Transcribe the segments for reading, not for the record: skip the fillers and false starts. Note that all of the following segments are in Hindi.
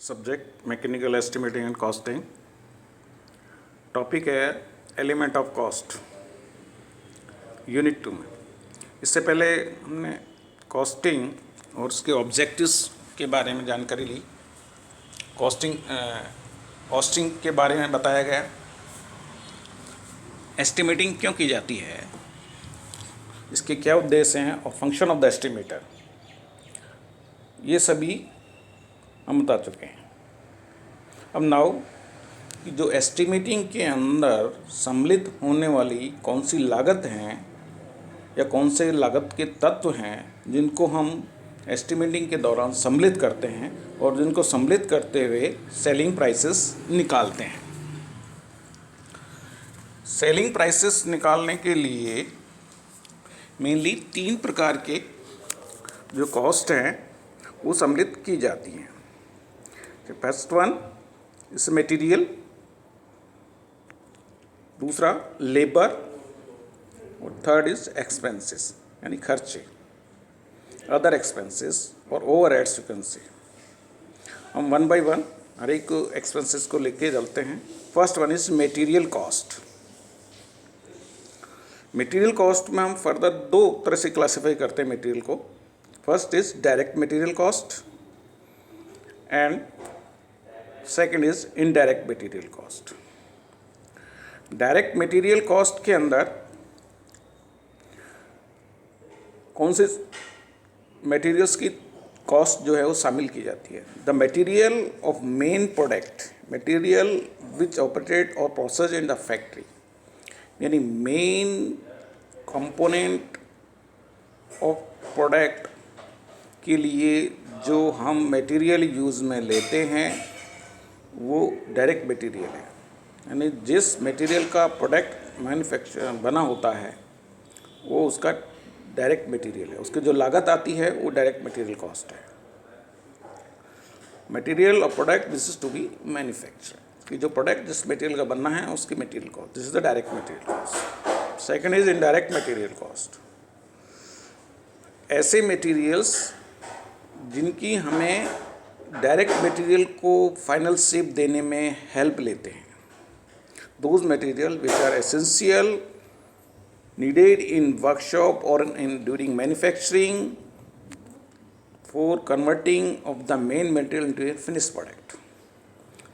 Subject mechanical estimating and costing. Topic है एलिमेंट ऑफ कॉस्ट, यूनिट 2 में। इससे पहले हमने कॉस्टिंग और उसके ऑब्जेक्टिव्स के बारे में जानकारी ली। कॉस्टिंग के बारे में बताया गया, एस्टिमेटिंग क्यों की जाती है, इसके क्या उद्देश्य हैं और फंक्शन ऑफ द एस्टिमेटर, ये सभी हम बता चुके हैं। अब नाउ जो एस्टिमेटिंग के अंदर सम्मिलित होने वाली कौन सी लागत हैं या कौन से लागत के तत्व हैं जिनको हम एस्टिमेटिंग के दौरान सम्मिलित करते हैं और जिनको सम्मिलित करते हुए सेलिंग प्राइसेस निकालते हैं। सेलिंग प्राइसेस निकालने के लिए मेनली 3 प्रकार के जो कॉस्ट हैं वो सम्मिलित की जाती हैं। फर्स्ट वन इस मटेरियल, दूसरा लेबर और थर्ड इज एक्सपेंसेस यानी खर्चे, अदर एक्सपेंसेस और ओवरहेड्स यू कैन से। हम वन बाय वन हर एक एक्सपेंसेस को लेके चलते हैं। First one is material cost. Material cost में हम फर्दर 2 तरह से क्लासिफाई करते हैं मटेरियल को। First is direct material cost and second is indirect material cost. Direct material cost के अंदर कौन से मटेरियल्स की कॉस्ट जो है वो शामिल की जाती है। The material of main product, material which operated और प्रोसेस इन द फैक्ट्री, यानी मेन कंपोनेंट ऑफ प्रोडक्ट के लिए जो हम मटेरियल यूज़ में लेते हैं वो डायरेक्ट मटेरियल है। यानी जिस मटेरियल का प्रोडक्ट मैन्युफैक्चर बना होता है वो उसका डायरेक्ट मटेरियल है, उसकी जो लागत आती है वो डायरेक्ट मटेरियल कॉस्ट है। मटेरियल और product this is to be manufacture, कि जो प्रोडक्ट जिस मटेरियल का बनना है उसकी material cost, this is the direct material cost. Second is indirect material cost. ऐसे मटेरियल्स जिनकी हमें डायरेक्ट मटेरियल को फाइनल शेप देने में हेल्प लेते हैं। Those material which are essential needed in workshop और in during manufacturing for converting of the main material into A finish product,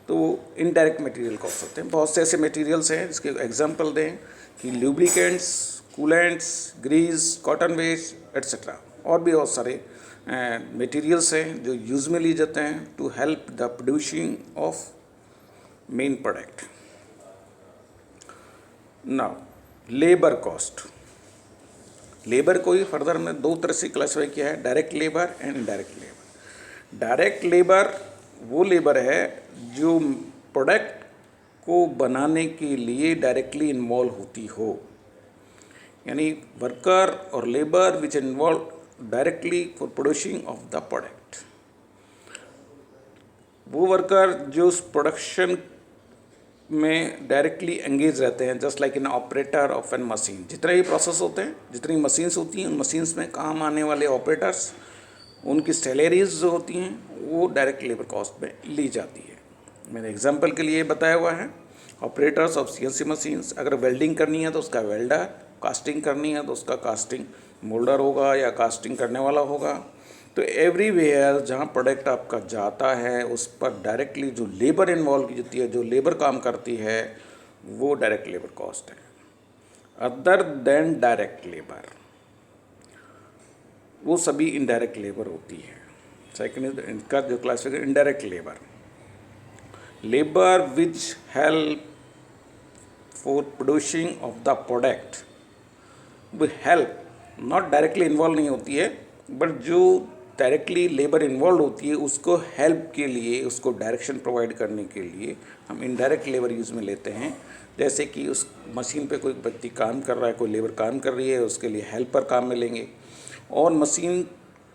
तो इनडायरेक्ट मटेरियल कॉस्ट होते हैं। बहुत से ऐसे मटेरियल्स हैं जिसके एग्जांपल दें कि lubricants, coolants, grease, cotton waste etcetera, और भी बहुत सारे मटेरियल्स हैं जो यूज में लिए जाते हैं to help the producing of main product. Now labour cost. Labour को ही फर्दर हमने 2 तरह से क्लासिफाई किया है, direct labour and indirect labour. Direct labour वो लेबर है जो प्रोडक्ट को बनाने के लिए डायरेक्टली इन्वॉल्व होती हो, यानी वर्कर और labour which involve directly for producing of the product. वो वर्कर जो उस प्रोडक्शन में डायरेक्टली एंगेज रहते हैं, just like in operator of an machine. जितने भी प्रोसेस होते हैं, जितनी मशीन्स होती हैं, उन मशीन्स में काम आने वाले ऑपरेटर्स, उनकी सैलरीज जो होती हैं वो डायरेक्ट लेबर कॉस्ट में ली जाती है। मैंने एग्जांपल के लिए बताया हुआ है, ऑपरेटर्स ऑफ CNC मशीन्स। अगर वेल्डिंग करनी है तो उसका वेल्डर, कास्टिंग करनी है तो उसका कास्टिंग मोल्डर होगा या कास्टिंग करने वाला होगा। तो एवरीवेयर जहाँ प्रोडक्ट आपका जाता है उस पर डायरेक्टली जो लेबर इन्वॉल्व की जाती है, जो लेबर काम करती है, वो डायरेक्ट लेबर कॉस्ट है। अदर देन डायरेक्ट लेबर वो सभी इनडायरेक्ट लेबर होती है। सेकेंड इनका जो classification indirect labour, labour which help for producing of the product, वो हेल्प नॉट डायरेक्टली इन्वॉल्व नहीं होती है, बट जो डायरेक्टली लेबर इन्वॉल्व होती है उसको हेल्प के लिए, उसको डायरेक्शन प्रोवाइड करने के लिए हम इनडायरेक्ट लेबर यूज़ में लेते हैं। जैसे कि उस मशीन पे कोई व्यक्ति काम कर रहा है, कोई लेबर काम कर रही है, उसके लिए हेल्पर काम मिलेंगे। और मशीन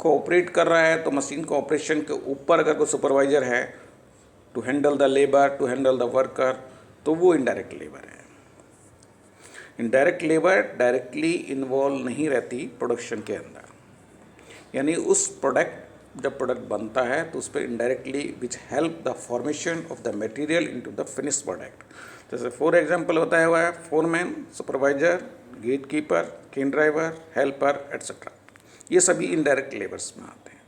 को ऑपरेट कर रहा है तो मशीन को ऑपरेशन के ऊपर अगर कोई सुपरवाइज़र है to handle the labour, to handle the worker, तो वो इनडायरेक्ट लेबर है। इनडायरेक्ट लेबर डायरेक्टली इन्वॉल्व नहीं रहती प्रोडक्शन के अंदर, यानी उस प्रोडक्ट जब प्रोडक्ट बनता है तो उस पर indirectly which help the formation of the material into the finish product. जैसे फॉर एग्जांपल बताया हुआ है फोरमैन, सुपरवाइजर, गेट कीपर, केन ड्राइवर, हेल्पर एट्सेट्रा, ये सभी इनडायरेक्ट लेबर्स में आते हैं।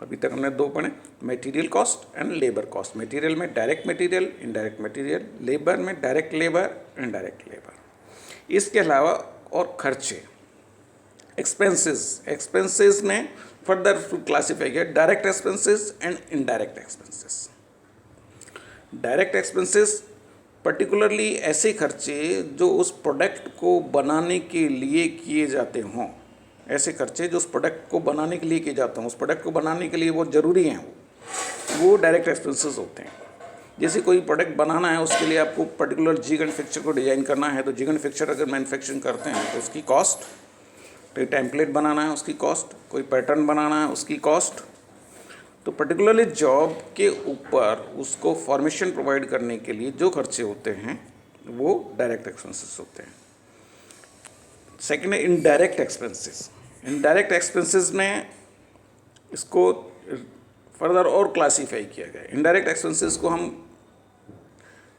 अभी तक हमने दो पढ़े, material cost and labour cost. Material में direct material, indirect material, labour में डायरेक्ट लेबर, इनडायरेक्ट लेबर। इसके अलावा और खर्चे, एक्सपेंसेस में फर्दर क्लासीफाई किया direct expenses and indirect expenses. Direct expenses particularly ऐसे खर्चे जो उस प्रोडक्ट को बनाने के लिए किए जाते हों, ऐसे खर्चे जो उस प्रोडक्ट को बनाने के लिए किए जाते हैं, उस प्रोडक्ट को बनाने के लिए वो ज़रूरी हैं, वो डायरेक्ट एक्सपेंसेस होते हैं। जैसे कोई प्रोडक्ट बनाना है, उसके लिए आपको पर्टिकुलर जीगन फिक्सचर को डिज़ाइन करना है, तो जीगन फिक्सचर अगर मैन्युफैक्चरिंग करते हैं तो उसकी कॉस्ट, कोई टेम्पलेट बनाना है उसकी कॉस्ट, कोई पैटर्न बनाना है उसकी कॉस्ट। तो पर्टिकुलरली जॉब के ऊपर उसको फॉर्मेशन प्रोवाइड करने के लिए जो खर्चे होते हैं वो डायरेक्ट एक्सपेंसेस होते हैं। सेकेंड है इनडायरेक्ट एक्सपेंसेस। इनडायरेक्ट एक्सपेंसेस में इसको फर्दर और क्लासीफाई किया गया है। इनडायरेक्ट एक्सपेंसेस को हम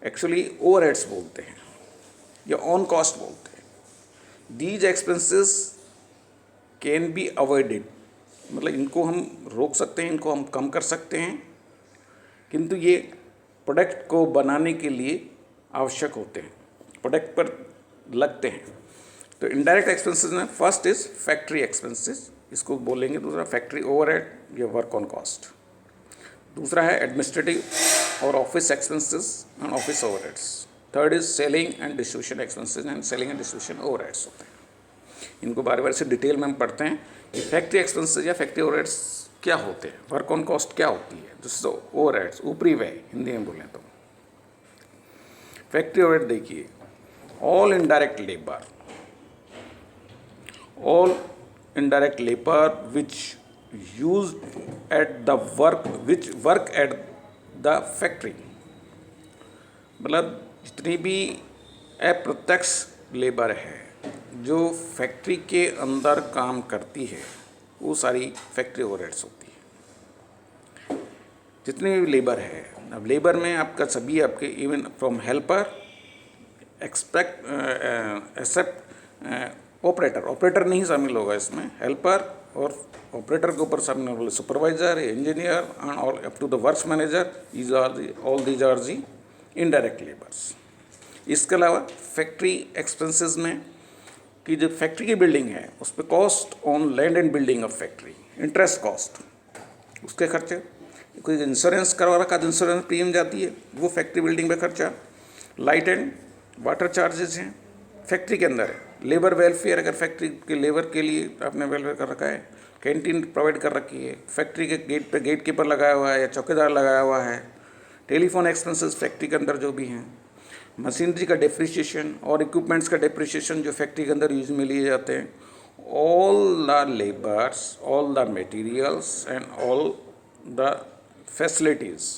एक्चुअली ओवरहेड्स बोलते हैं या ऑन कॉस्ट बोलते हैं। These expenses can be avoided, मतलब इनको हम रोक सकते हैं, इनको हम कम कर सकते हैं, किंतु ये प्रोडक्ट को बनाने के लिए आवश्यक होते हैं, प्रोडक्ट पर लगते हैं। तो इनडायरेक्ट एक्सपेंसेस में फर्स्ट इज फैक्ट्री एक्सपेंसेस, इसको बोलेंगे दूसरा फैक्ट्री ओवरहेड या वर्क ऑन कॉस्ट। दूसरा है एडमिनिस्ट्रेटिव और office expenses and office overheads. Third is selling and distribution expenses and selling and distribution overheads होते हैं। इनको बार बार से डिटेल में हम पढ़ते हैं कि फैक्ट्री एक्सपेंसेस या फैक्ट्री ओवरहेड्स क्या होते हैं, वर्क ऑन कॉस्ट क्या होती है, जिससे ओवरहेड्स ऊपरी व्यय हिंदी में बोलें तो। फैक्ट्री ओवरहेड देखिए, all indirect labour, all indirect labor which used at the work at the factory, मतलब जितनी भी अप्रत्यक्ष लेबर है जो फैक्ट्री के अंदर काम करती है वो सारी फैक्ट्री ओवरहेड्स होती है। जितनी भी लेबर है, अब लेबर में आपका सभी आपके even from helper except operator नहीं शामिल होगा इसमें, हेल्पर और ऑपरेटर के ऊपर शामिल होगा supervisor, engineer and all up to the works manager, all these are the indirect labours. इसके अलावा फैक्ट्री एक्सपेंसेस में कि जो फैक्ट्री की बिल्डिंग है उस पर cost on land and building of factory, interest cost, उसके खर्चे, कोई इंश्योरेंस करवा रखा तो इंश्योरेंस प्रीमियम जाती है, वो फैक्ट्री बिल्डिंग पे खर्चा। लाइट एंड वाटर चार्जेस हैं फैक्ट्री के अंदर है। लेबर वेलफेयर, अगर फैक्ट्री के लेबर के लिए आपने वेलफेयर कर रखा है, कैंटीन प्रोवाइड कर रखी है, फैक्ट्री के गेट पे गेट कीपर लगाया हुआ है या चौकीदार लगाया हुआ है, टेलीफोन एक्सपेंसेस फैक्ट्री के अंदर जो भी हैं, मशीनरी का डिप्रिशिएशन और इक्विपमेंट्स का डिप्रिशिएशन जो फैक्ट्री के अंदर यूज में लिए जाते हैं, all the labours, all the materials and all the facilities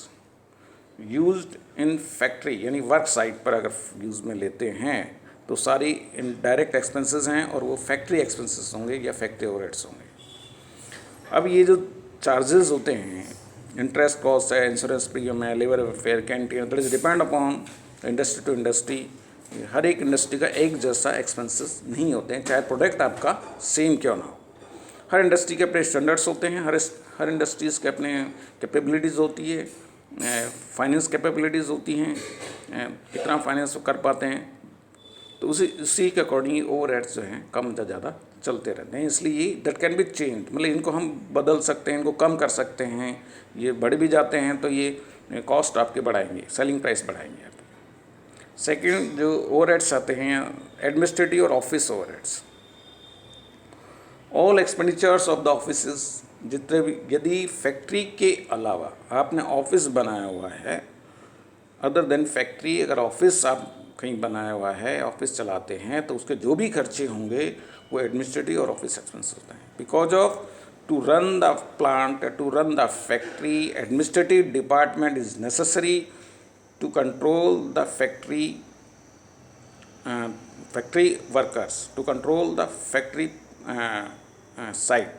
used in factory यानी वर्क साइट पर अगर यूज़ में लेते हैं तो सारी इनडायरेक्ट एक्सपेंसेस हैं और वो फैक्ट्री एक्सपेंसेस होंगे या फैक्ट्री ओवरहेड्स होंगे। अब ये जो चार्जेस होते हैं, इंटरेस्ट कॉस्ट है, इंश्योरेंस प्रीमियम है, labour welfare, canteen, that is depend upon industry to industry. हर एक इंडस्ट्री का एक जैसा एक्सपेंसेस नहीं होते हैं, चाहे प्रोडक्ट आपका सेम क्यों ना हो। हर इंडस्ट्री के अपने स्टैंडर्ड्स होते हैं, हर इंडस्ट्रीज़ के अपने कैपेबिलिटीज़ होती है, फाइनेंस कैपेबिलिटीज़ होती हैं, कितना फाइनेंस कर पाते हैं, तो उसी के अकॉर्डिंग ओवरहेड्स जो हैं कम या ज़्यादा चलते रहते हैं। इसलिए ये दैट कैन बी चेंज, मतलब इनको हम बदल सकते हैं, इनको कम कर सकते हैं। ये बढ़ भी जाते हैं तो ये कॉस्ट आपके बढ़ाएंगे, सेलिंग प्राइस बढ़ाएंगे आप। सेकंड जो ओवरहेड्स आते हैं एडमिनिस्ट्रेटिव और office overheads. All expenditures of the offices, जितने भी, यदि फैक्ट्री के अलावा आपने ऑफिस बनाया हुआ है, अदर देन फैक्ट्री, अगर ऑफिस आप कहीं बनाया हुआ है, ऑफिस चलाते हैं, तो उसके जो भी खर्चे होंगे वो एडमिनिस्ट्रेटिव और ऑफिस एक्सपेंस होते हैं। Because of to run the plant, to run the factory, administrative department is necessary to control the factory workers, to control the factory site,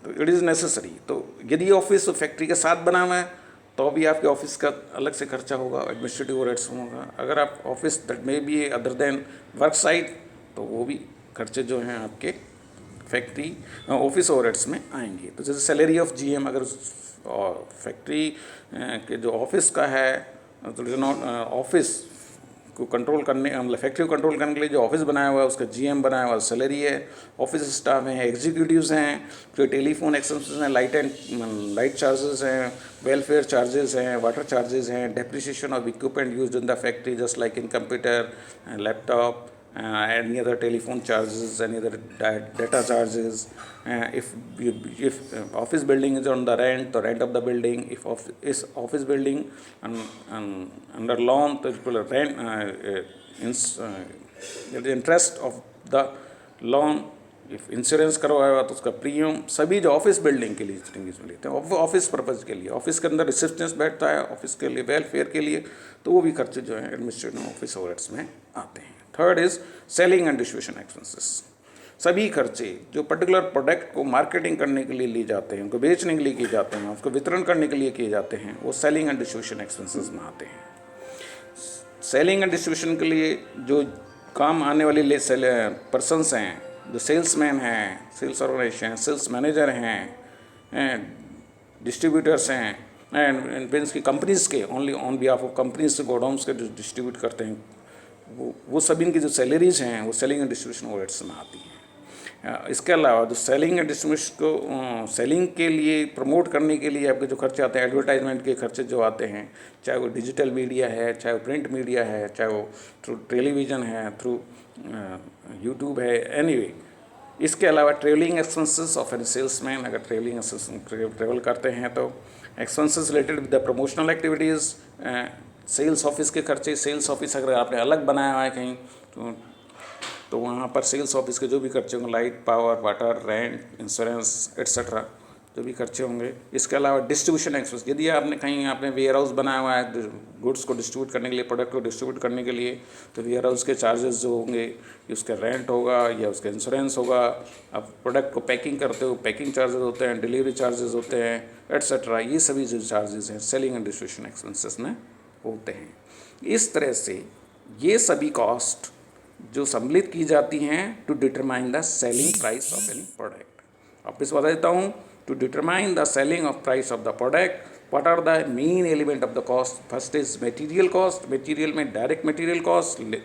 तो इट इज़ नेसेसरी। तो यदि ऑफिस फैक्ट्री के साथ बना हुआ है तो भी आपके ऑफिस का अलग से खर्चा होगा, एडमिनिस्ट्रेटिव ओवरहेड्स होगा। अगर आप office that may be other than work site, तो वो भी खर्चे जो हैं आपके फैक्ट्री ऑफिस ओवरहेड्स में आएंगे। तो जैसे सैलरी ऑफ जीएम, अगर फैक्ट्री के जो ऑफिस का है, तो नॉट ऑफिस को कंट्रोल करने, मतलब फैक्ट्री को कंट्रोल करने के लिए जो ऑफिस बनाया हुआ है उसका जीएम बनाया हुआ सैलरी है, ऑफिस स्टाफ हैं, एग्जीक्यूटिव्स हैं, फिर टेलीफोन एक्सपेंसेस हैं, लाइट चार्जेस हैं, वेलफेयर चार्जेस हैं, वाटर चार्जेस हैं, depreciation of equipment used in the factory just like in computer, laptop, any other telephone charges, any other data charges. If office building is on the rent, the rent of the building. If office building under loan, तो इसको rent the interest of the loan. If insurance करवाया हुआ तो उसका प्रीमियम, सभी जो ऑफिस बिल्डिंग के लिए इसमें लेते हैं, ऑफिस पर्पज़ के लिए, ऑफिस के अंदर रिसेप्शनिस्ट बैठता है, ऑफिस के लिए वेलफेयर के लिए, तो वो भी खर्चे जो हैं एडमिनिस्ट्रेटिव ऑफिस ओवरहेड्स में आते हैं। Third is selling and distribution expenses. सभी खर्चे जो पर्टिकुलर प्रोडक्ट को मार्केटिंग करने के लिए लिए जाते हैं, उनको बेचने के लिए किए जाते हैं, उसको वितरण करने के लिए किए जाते हैं, वो सेलिंग एंड डिस्ट्रीब्यूशन एक्सपेंसेस में आते हैं। सेलिंग एंड डिस्ट्रीब्यूशन के लिए जो काम आने वाले पर्सनस हैं, जो सेल्समैन हैं, सेल्स ऑर्गेनाइजेशन, सेल्स मैनेजर हैं, डिस्ट्रीब्यूटर्स हैं, एंड मीन्स की कंपनीज़ के only on behalf of companies से गोडाउन्स के जो डिस्ट्रीब्यूट करते हैं, वो सभी इनकी जो सैलरीज हैं वो सेलिंग एंड डिस्ट्रीब्यूशन ओवरहेड्स में आती हैं। इसके अलावा जो सेलिंग एंड डिस्ट्रीब्यूशन को सेलिंग के लिए प्रमोट करने के लिए आपके जो खर्चे आते हैं, एडवर्टाइजमेंट के खर्चे जो आते हैं, चाहे वो डिजिटल मीडिया है, चाहे वो प्रिंट मीडिया है, चाहे वो थ्रू टेलीविज़न है, थ्रू यूट्यूब है, एनीवे। इसके अलावा travelling expenses of an salesman, अगर ट्रेवल करते हैं तो expenses related with the promotional activities, sales office के खर्चे, सेल्स ऑफिस अगर आपने अलग बनाया हुआ है कहीं तो वहाँ पर सेल्स ऑफिस के जो भी खर्चे होंगे, light, power, water, rent, insurance etcetera, जो भी खर्चे होंगे। इसके अलावा डिस्ट्रीब्यूशन एक्सपेंस, यदि आपने कहीं आपने वेयर हाउस बनाया हुआ है गुड्स को डिस्ट्रीब्यूट करने के लिए, प्रोडक्ट को डिस्ट्रीब्यूट करने के लिए, तो वेयर हाउस के चार्जेस जो होंगे, उसका रेंट होगा या उसका इंश्योरेंस होगा। आप प्रोडक्ट को पैकिंग करते हो, पैकिंग चार्जेस होते हैं, डिलीवरी चार्जेस होते हैं, एट्सेट्रा। ये सभी जो चार्जेस हैं सेलिंग एंड डिस्ट्रीब्यूशन एक्सपेंसेस में होते हैं। इस तरह से ये सभी कॉस्ट जो सम्मिलित की जाती हैं to determine the selling price of any product. वापस बता देता हूँ, to determine the selling of price of the product, what are the main element of the cost? First is material cost, material में direct material cost and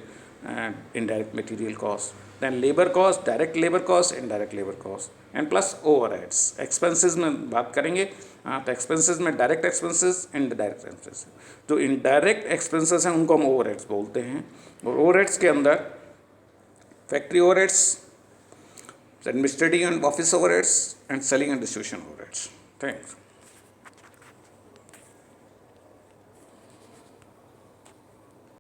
indirect material cost, then labor cost, direct labor cost, indirect labor cost, and plus overheads। expenses में बात करेंगे, हाँ, तो expenses में direct expenses and indirect expenses। जो indirect expenses हैं उनको हम overheads बोलते हैं, और overheads के अंदर factory overheads, administrative and office overheads, and selling and distribution overheads। Thanks.